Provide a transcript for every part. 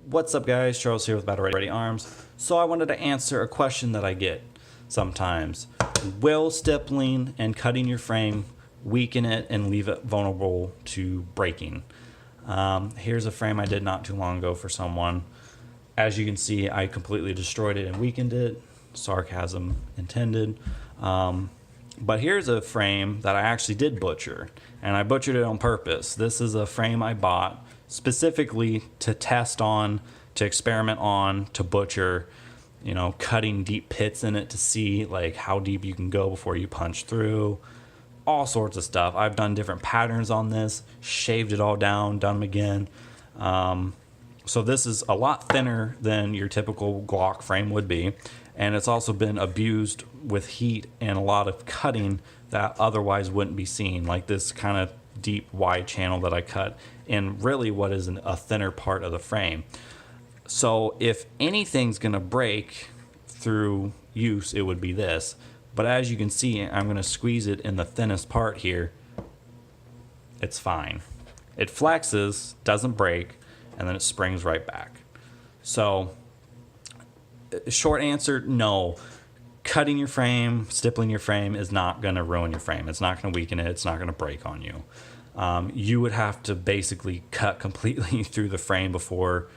What's up, guys? Charles here with Battle Ready Arms. So I wanted to answer a question that I get sometimes. Will stippling and cutting your frame weaken it and leave it vulnerable to breaking? Here's a frame I did not too long ago for someone. As you can see, I completely destroyed it and weakened it. Sarcasm intended. But here's a frame that I actually did butcher, and I butchered it on purpose. This is a frame I bought specifically to test on, to experiment on, to butcher, you know, cutting deep pits in it to see like how deep you can go before you punch through, all sorts of stuff. I've done different patterns on this, shaved it all down, done them again. So this is a lot thinner than your typical Glock frame would be, and it's also been abused with heat and a lot of cutting that otherwise wouldn't be seen, like this kind of deep wide channel that I cut in really what is a thinner part of the frame. So if anything's gonna break through use, it would be this. But as you can see, I'm gonna squeeze it in the thinnest part here. It's fine. It flexes, doesn't break, and then it springs right back. So short answer, no. Cutting your frame, stippling your frame is not going to ruin your frame. It's not going to weaken it. It's not going to break on you. You would have to basically cut completely through the frame before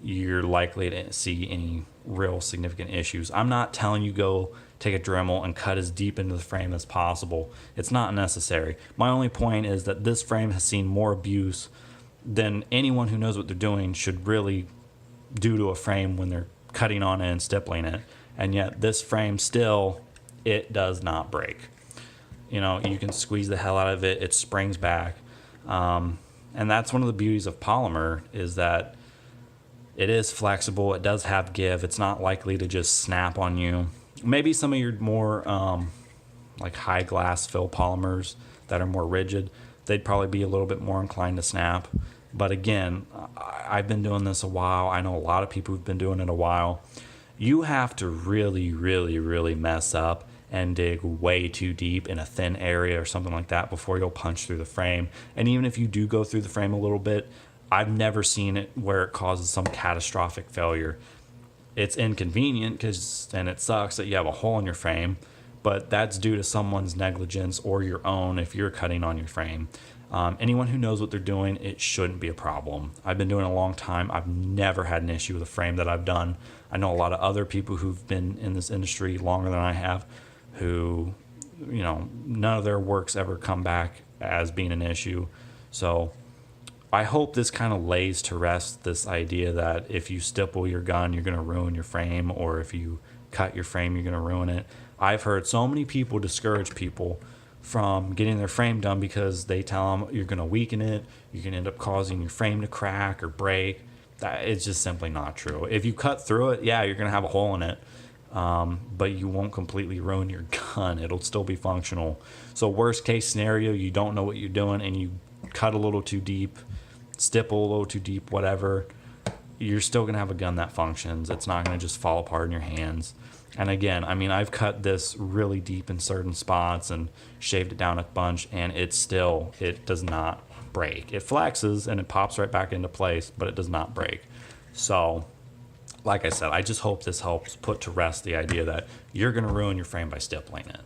you're likely to see any real significant issues. I'm not telling you go take a Dremel and cut as deep into the frame as possible. It's not necessary. My only point is that this frame has seen more abuse than anyone who knows what they're doing should really do to a frame when they're cutting on it and stippling it. And yet this frame still, it does not break. You know, you can squeeze the hell out of it, it springs back. And that's one of the beauties of polymer, is that it is flexible, it does have give, it's not likely to just snap on you. Maybe some of your more like high glass fill polymers that are more rigid, they'd probably be a little bit more inclined to snap. But again, I've been doing this a while. I know a lot of people who've been doing it a while. You have to really, really, really mess up and dig way too deep in a thin area or something like that before you'll punch through the frame. And even if you do go through the frame a little bit, I've never seen it where it causes some catastrophic failure. It's inconvenient and it sucks that you have a hole in your frame, but that's due to someone's negligence or your own if you're cutting on your frame. Anyone who knows what they're doing, it shouldn't be a problem. I've been doing it a long time. I've never had an issue with a frame that I've done. I know a lot of other people who've been in this industry longer than I have who, you know, none of their works ever come back as being an issue. So I hope this kind of lays to rest this idea that if you stipple your gun, you're going to ruin your frame, or if you cut your frame, you're going to ruin it. I've heard so many people discourage people from getting their frame done because they tell them you're going to weaken it, you can end up causing your frame to crack or break. That it's just simply not true. If you cut through it, yeah, you're going to have a hole in it, but you won't completely ruin your gun. It'll still be functional. So worst case scenario, you don't know what you're doing and you cut a little too deep, stipple a little too deep, whatever, you're still going to have a gun that functions. It's not going to just fall apart in your hands. And again, I mean, I've cut this really deep in certain spots and shaved it down a bunch, and it does not break. It flexes and it pops right back into place, but it does not break. So, like I said, I just hope this helps put to rest the idea that you're going to ruin your frame by stippling it.